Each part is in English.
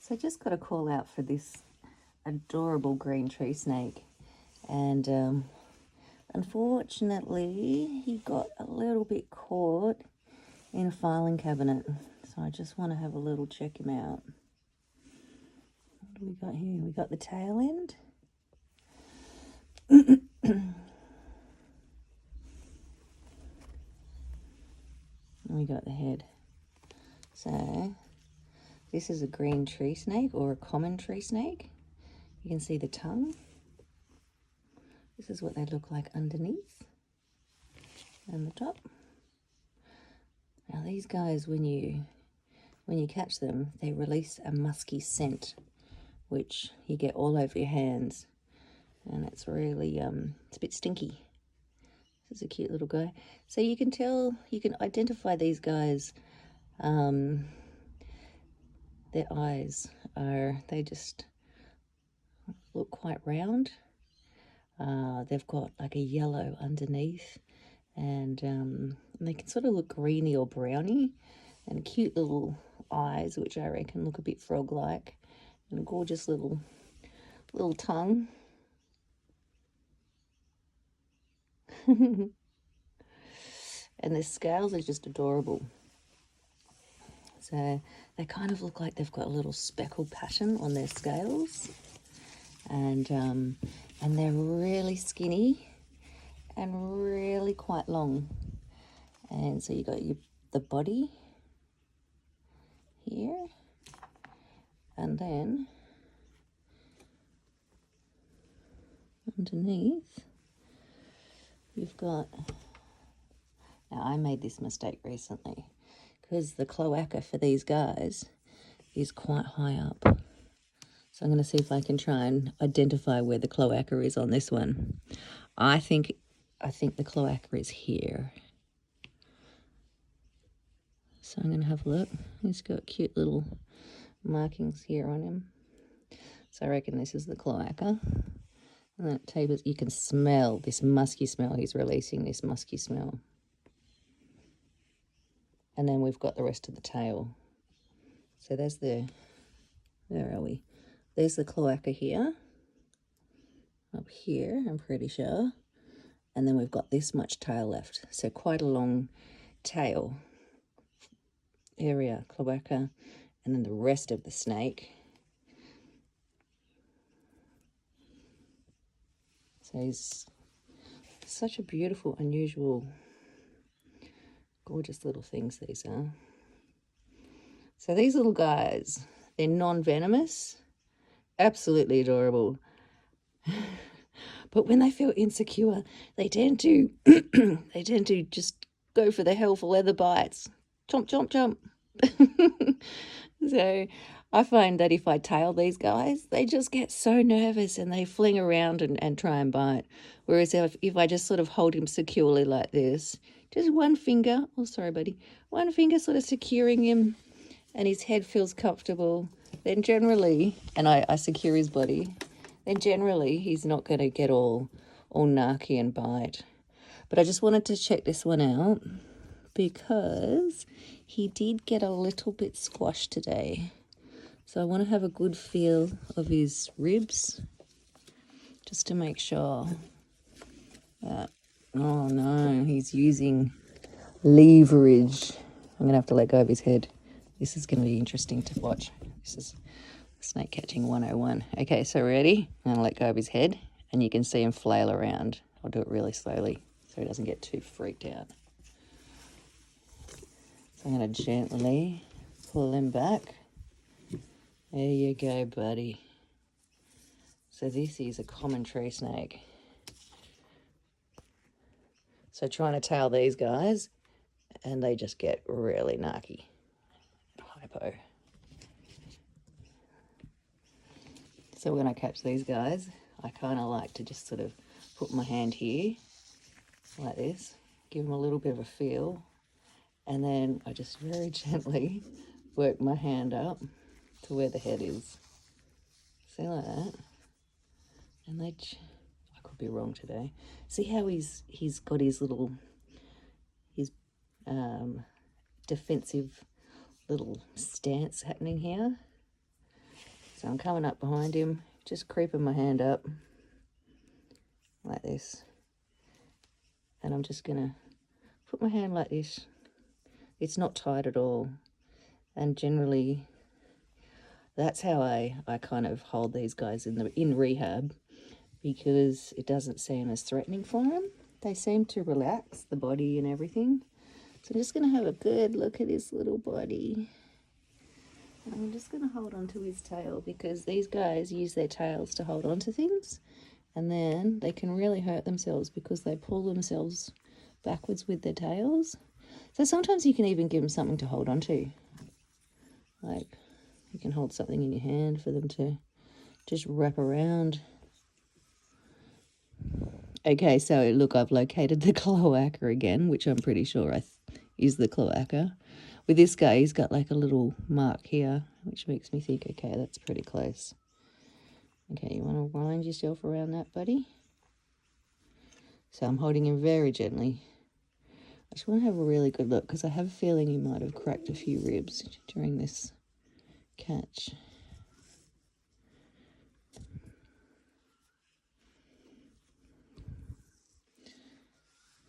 So just got a call out for this adorable green tree snake, and unfortunately he got a little bit caught in a filing cabinet. So I just want to have a little check him out. What do we got here? We got the tail end. And we got the head. So this is a green tree snake, or a common tree snake. You can see the tongue. This is what they look like underneath and the top. Now these guys, when you catch them, they release a musky scent, which you get all over your hands, and it's really it's a bit stinky. This is a cute little guy. So you can tell, you can identify these guys. Their eyes they just look quite round. They've got like a yellow underneath, and they can sort of look greeny or browny, and cute little eyes, which I reckon look a bit frog-like, and a gorgeous little tongue. And their scales are just adorable. So they kind of look like they've got a little speckled pattern on their scales, and they're really skinny and really quite long. And so you got the body here, and then underneath you've got, now I made this mistake recently, because the cloaca for these guys is quite high up. So I'm going to see if I can try and identify where the cloaca is on this one. I think the cloaca is here. So I'm going to have a look. He's got cute little markings here on him. So I reckon this is the cloaca. And that tapers, you can smell this musky smell. He's releasing this musky smell. And then we've got the rest of the tail. So there's where are we? There's the cloaca here. Up here, I'm pretty sure. And then we've got this much tail left. So quite a long tail area, cloaca, and then the rest of the snake. So he's such a beautiful, unusual, gorgeous little things these are. So these little guys, they're non-venomous, absolutely adorable. But when they feel insecure, they tend to just go for the hell for leather bites. Chomp, chomp, chomp. So I find that if I tail these guys, they just get so nervous and they fling around and try and bite. Whereas if I just sort of hold him securely like this, just one finger, oh sorry buddy, one finger sort of securing him, and his head feels comfortable, then generally, and I secure his body, then generally he's not going to get all narky and bite. But I just wanted to check this one out because he did get a little bit squashed today. So I want to have a good feel of his ribs just to make sure that, oh no, he's using leverage. I'm going to have to let go of his head. This is going to be interesting to watch. This is snake catching 101. Okay, so ready? I'm going to let go of his head, and you can see him flail around. I'll do it really slowly so he doesn't get too freaked out. So I'm going to gently pull him back. There you go, buddy. So this is a common tree snake. So trying to tail these guys, and they just get really narky. Hypo. So when I catch these guys, I kind of like to just sort of put my hand here, like this, give them a little bit of a feel, and then I just very gently work my hand up to where the head is. See, like that. And I could be wrong today. See how he's got his little, defensive little stance happening here? So I'm coming up behind him, just creeping my hand up like this. And I'm just going to put my hand like this. It's not tight at all. And generally, that's how I kind of hold these guys in rehab, because it doesn't seem as threatening for them. They seem to relax the body and everything. So I'm just going to have a good look at his little body. And I'm just going to hold on to his tail, because these guys use their tails to hold on to things. And then they can really hurt themselves because they pull themselves backwards with their tails. So sometimes you can even give them something to hold on to. Like, you can hold something in your hand for them to just wrap around. Okay, so look, I've located the cloaca again, which I'm pretty sure is the cloaca. With this guy, he's got like a little mark here, which makes me think, okay, that's pretty close. Okay, you want to wind yourself around that, buddy? So I'm holding him very gently. I just want to have a really good look, because I have a feeling he might have cracked a few ribs during this catch.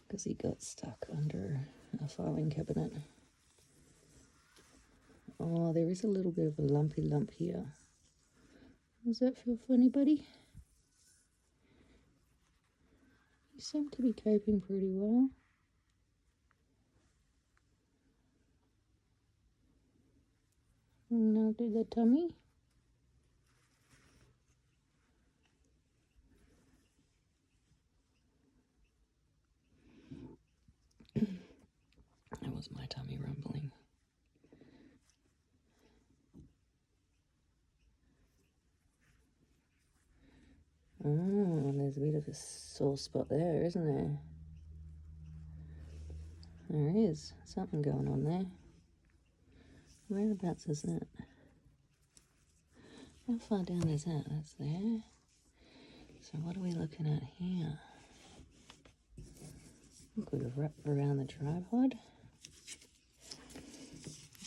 Because he got stuck under a filing cabinet. Oh, there is a little bit of a lumpy lump here. Does that feel funny, buddy? You seem to be coping pretty well. And now do the tummy. That was my tummy rumbling. Oh, there's a bit of a sore spot there, isn't there? There is something going on there. Whereabouts is that? How far down is that? That's there. So what are we looking at here? Could have wrapped around the tripod.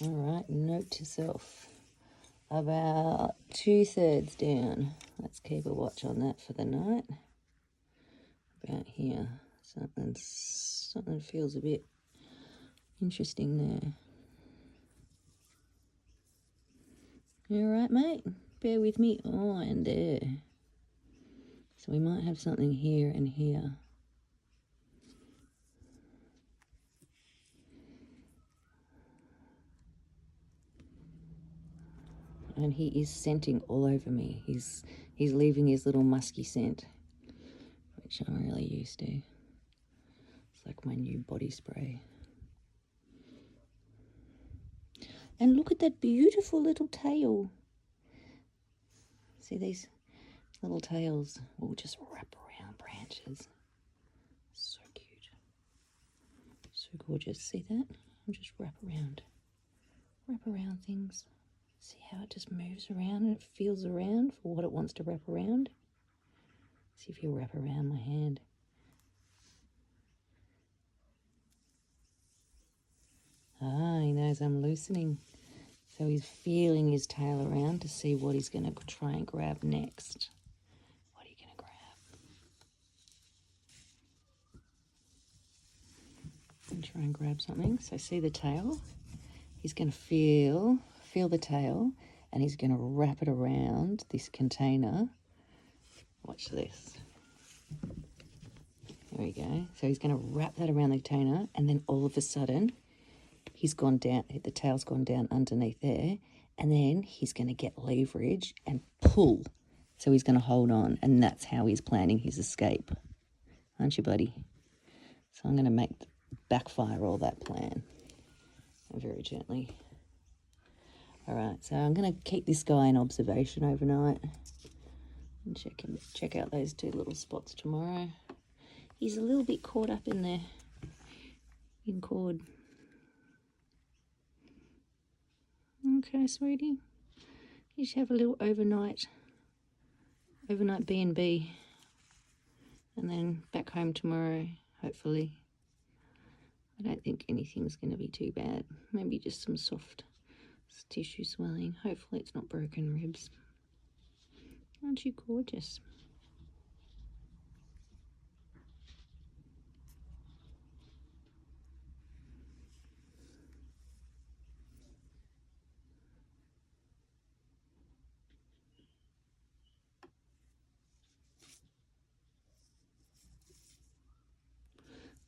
All right, note to self. About 2/3 down. Let's keep a watch on that for the night. About here. Something feels a bit interesting there. You all right, mate? Bear with me. Oh, and there. So we might have something here and here. And he is scenting all over me. He's leaving his little musky scent, which I'm really used to. It's like my new body spray. And look at that beautiful little tail. See, these little tails will just wrap around branches. So cute. So gorgeous. See that? I'll just wrap around things. See how it just moves around and it feels around for what it wants to wrap around? See if you wrap around my hand. Ah, he knows I'm loosening. So he's feeling his tail around to see what he's going to try and grab next. What are you going to grab? And try and grab something. So see the tail? He's going to feel the tail, and he's going to wrap it around this container. Watch this. There we go. So he's going to wrap that around the container, and then all of a sudden, he's gone down, the tail's gone down underneath there, and then he's going to get leverage and pull. So he's going to hold on, and that's how he's planning his escape. Aren't you, buddy? So I'm going to backfire all that plan. And very gently. All right, so I'm going to keep this guy in observation overnight and check out those two little spots tomorrow. He's a little bit caught up in there, in cord. Okay, sweetie. You should have a little overnight B&B, and then back home tomorrow, hopefully. I don't think anything's going to be too bad. Maybe just some soft tissue swelling. Hopefully it's not broken ribs. Aren't you gorgeous?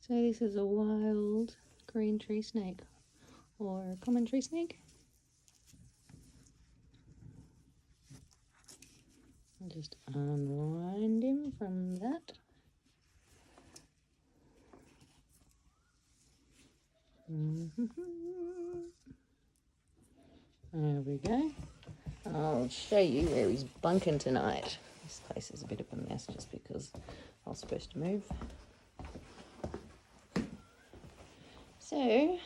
So this is a wild green tree snake or a common tree snake. I'll just unwind him from that. There we go. I'll show you where he's bunking tonight. This place is a bit of a mess just because I was supposed to move. So,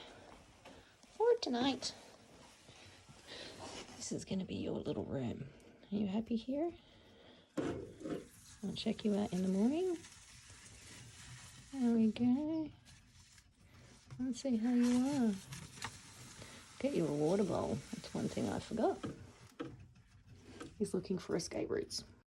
for tonight, this is going to be your little room. Are you happy here? I'll check you out in the morning. There we go. Let's see how you are. Get you a water bowl. That's one thing I forgot. He's looking for escape routes.